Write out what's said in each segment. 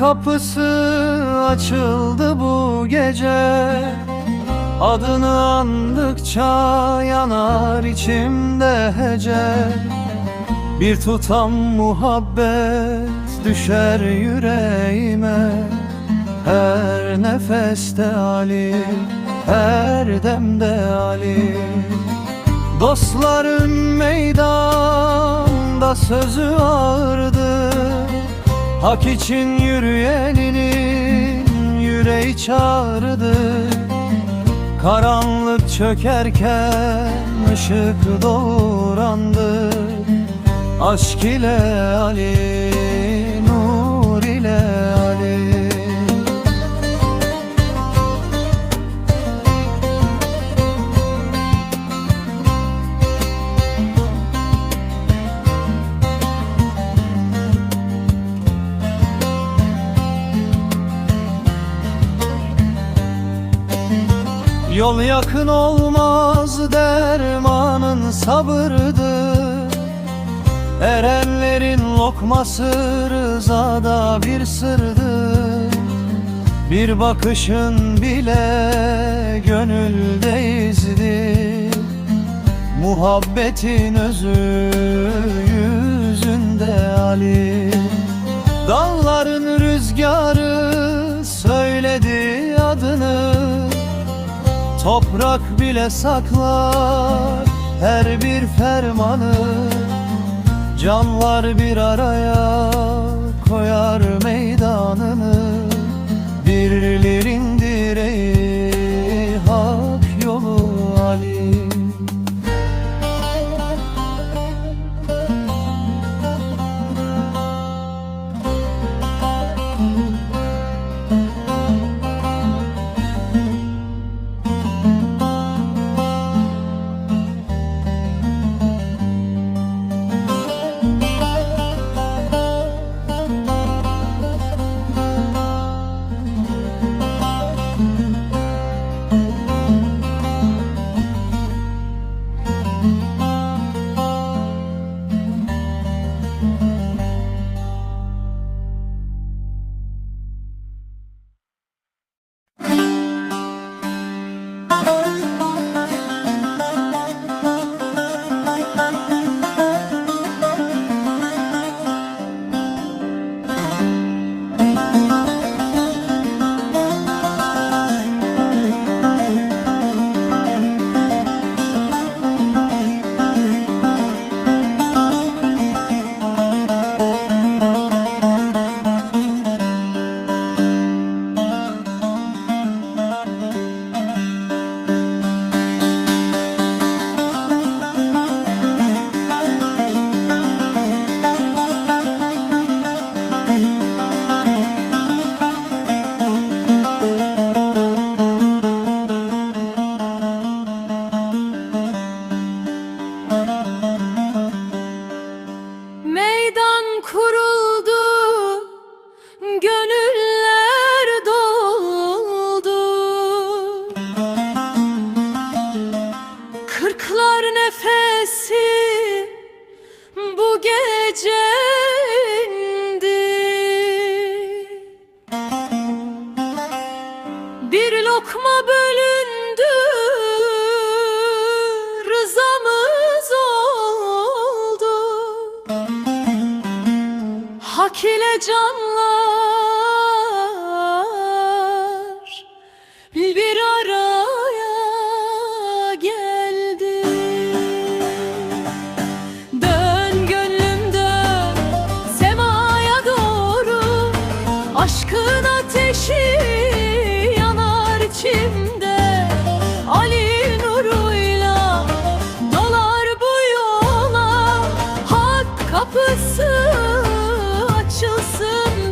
kapısı açıldı bu gece. Adını andıkça yanar içimde hece. Bir tutam muhabbet düşer yüreğime. Her nefeste Ali, her demde Ali. Dostların meydanda sözü ağırdı. Hak için yürüyeninin yüreği çağırdı. Karanlık çökerken ışık doğurandı. Aşk ile Ali, nur ile Ali. Yol yakın olmaz, dermanın sabırdır. Erenlerin lokması rızada bir sırdır. Bir bakışın bile gönülde izdir. Muhabbetin özü yüzünde Ali. Dağların rüzgarı söyledi adını. Toprak bile saklar her bir fermanı. Canlar bir araya koyar meydanını. Birlerin direği hak yolu Ali. Kırklar nefesi bu gece indi. Bir lokma bölündü, rızamız oldu. Hak ile canlar bir araya geldi. Dön gönlüm dön semaya doğru. Aşkın ateşi yanar içimde. Ali nuruyla dolar bu yola. Hak kapısı açılsın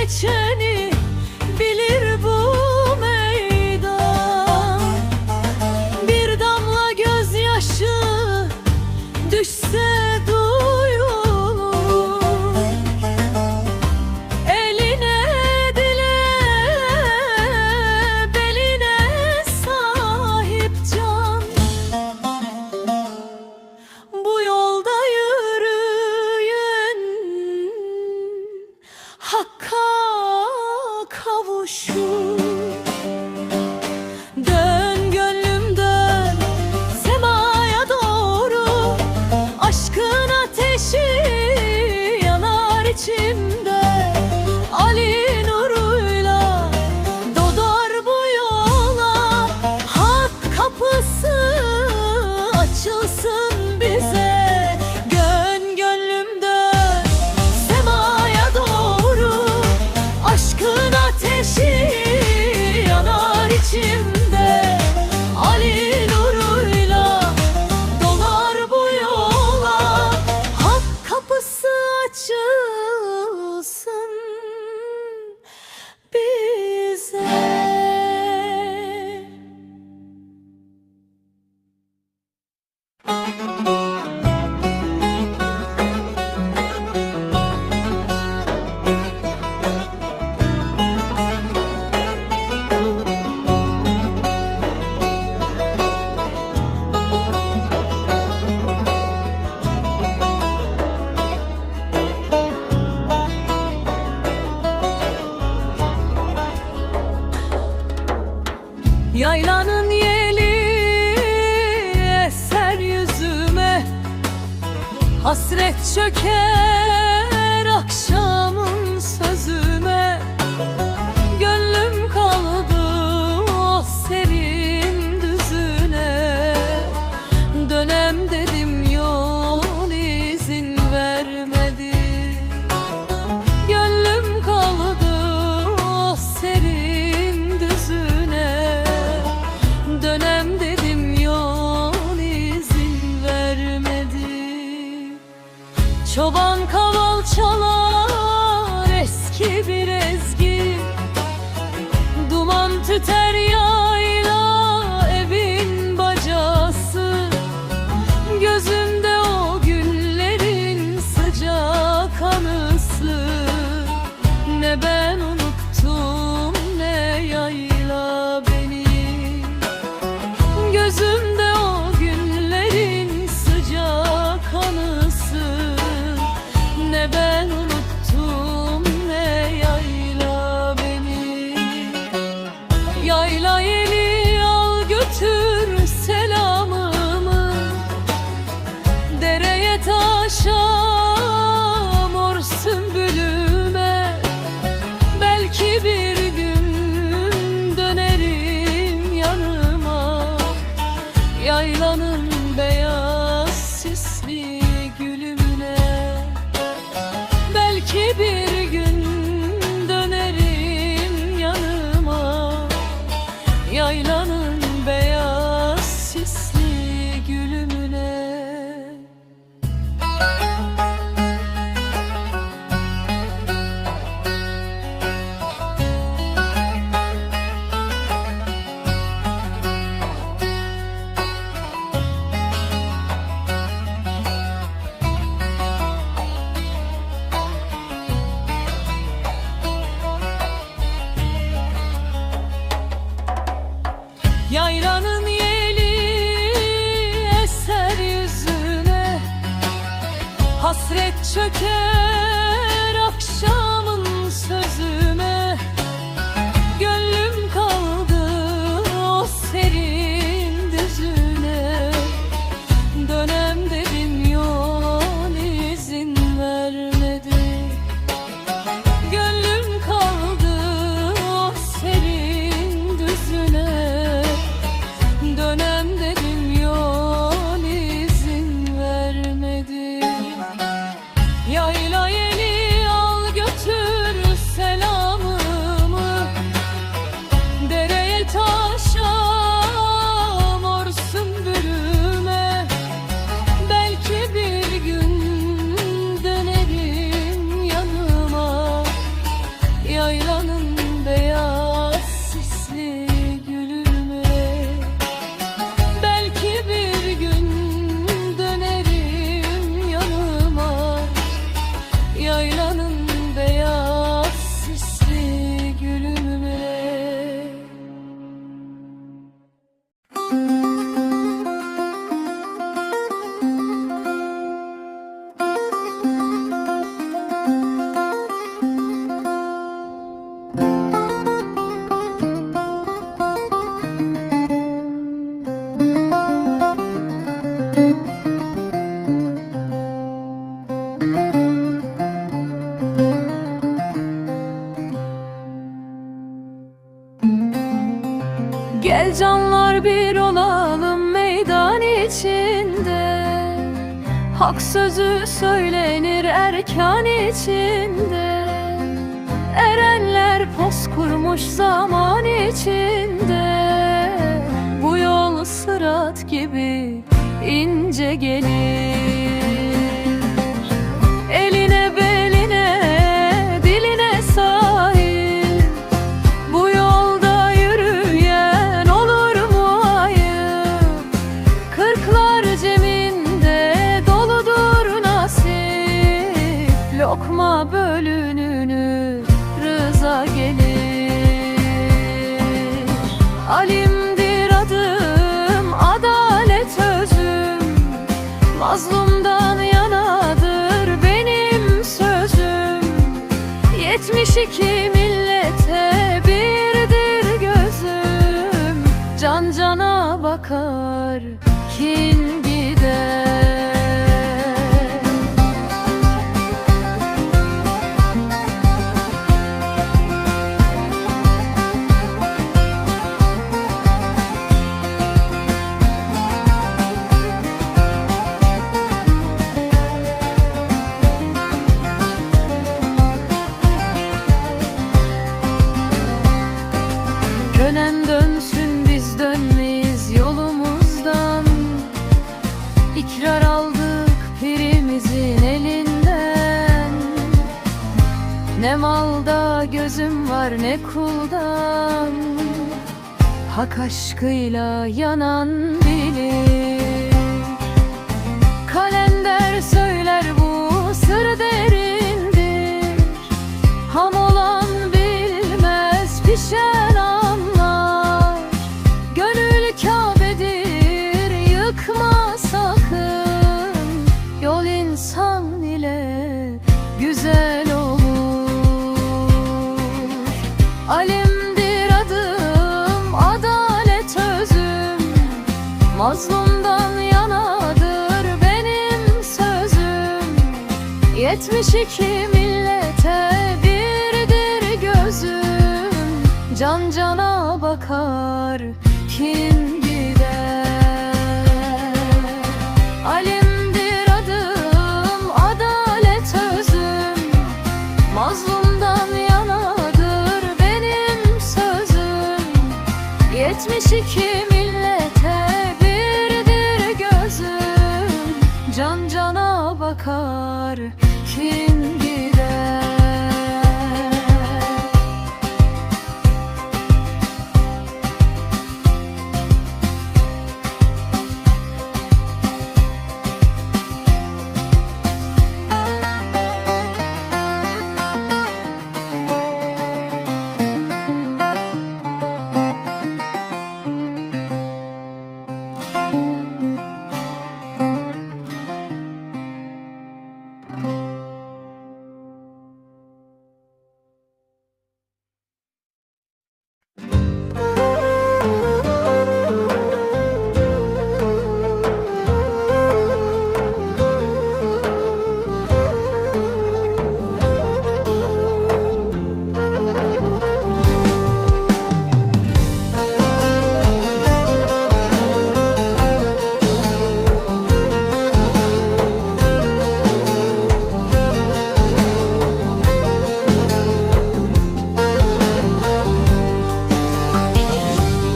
geçeni bilir bu meydan. Bir damla gözyaşı düşse duyulur, eline dile beline sahip can. Bu yolda yürüyen Hakk'a kavuşur. Dön gönlüm dön semaya doğru, aşkın ateşi yanar içimde. Ali nuruyla dodar bu yola, hak kapısı açılsın bize. Dön gönlüm dön semaya doğru, aşkın ateşi yanar içimde. Ali nuruyla dolar bu yola, hak kapısı açılsın bize. Yaylanın yeli eser yüzüme, hasret çöker akşamın sözüme. Gönlüm kaldı o serin düzüne, dönem dedim yol izin vermedi. Gönlüm kaldı o serin düzüne, dönem dedim yol izin vermedi. Çoban kaval çalar eski bir ezgi, duman tüter yayla evin bacası. Gözümde o günlerin sıcak anısı, ne ben unuttum ne yayla beni. Gözümde o günlerin sıcak anısı, ne ben unuttum ne yayla beni. Yayla yeli al götür selamımı, dereye taşa mor sümbülüme. Belki bir gün dönerim yanıma, yaylanın beyaz sisli gülümüne. Belki bir gün dönerim yanıma, yaylanın beyaz sisli gülümüne. Yaylanın yeli eser yüzüne, hasret çöker akşamın sözüme. Gönlüm kaldı o serin düzüne, dönem dedim yol izin vermedi. Gönlüm kaldı o serin düzüne, dönem dedim yol izin vermedi. Yayla Hak sözü söylenir erkan içinde, erenler poz kurmuş zaman içinde. Bu yol sırat gibi ince gelir. Eline beline diline sahip, bu yolda yürüyen olur mu ayıp? Kırklar cebinde doludur nasip, lokma bölününü rıza gelir. Alimdir adım, adalet özüm, mazlumdan yanadır benim sözüm. 72 millete birdir gözüm, can cana bakar kin gider. Dönen dönsün biz dönmeyiz yolumuzdan. İkrar aldık pirimizin elinden. Ne malda gözüm var ne kuldan, hak aşkıyla yanan bilir. Kalender söyler bu sır derindir, ham olan bilmez pişen anlar. Gönül Kabe'dir yıkma sakın, yol insan ile güzel olur. Alimdir adım, adalet özüm, mazlumdan yanadır benim sözüm. 72 millete birdir gözüm, can cana bakar kin gider. Alimdir adım, adalet özüm, mazlumdan yanadır benim sözüm. 72 millete birdir gözüm, can cana bakar kin gider.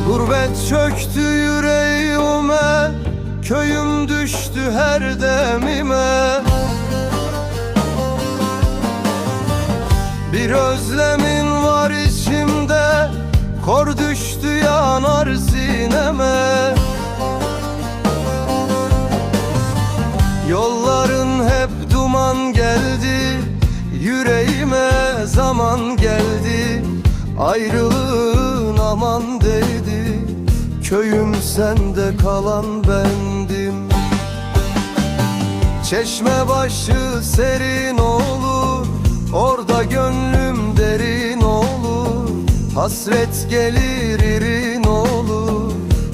Gurbet çöktü yüreğime, köyüm düştü her demime. Bir özlemin var içimde, kor düştü yanar sineme. Yolların hep duman geldi, yüreğime zaman geldi. Ayrılığın aman değdi, köyüm sende kalan bendim. Çeşme başı serin olur, orada gönlüm derin olur. Hasret gelir irin olur,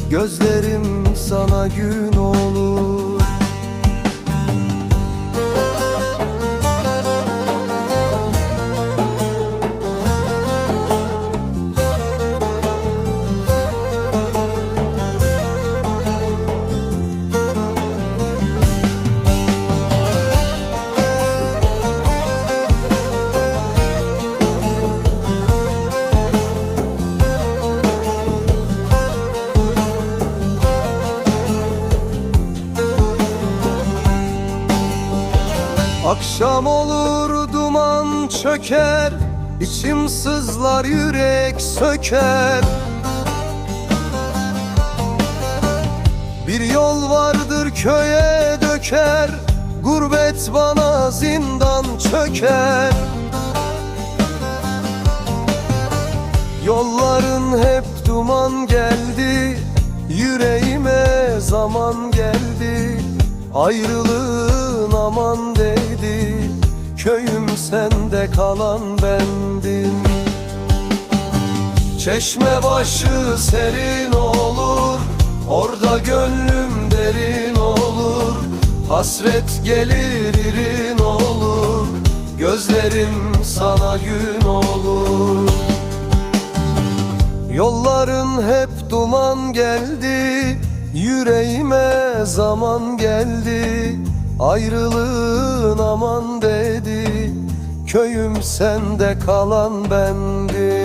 gözlerim sana gün olur. Akşam olur duman çöker, içim sızlar yürek söker. Bir yol vardır köye döker, gurbet bana zindan çöker. Yolların hep duman geldi, yüreğime zaman geldi. Ayrılığın aman değdi, köyüm sende kalan bendim. Çeşme başı serin olur, orada gönlüm derin olur. Hasret gelir irin olur, gözlerim sana gün olur. Yolların hep duman geldi, yüreğime zaman geldi. Ayrılığın aman dedi, köyüm sende kalan bendim.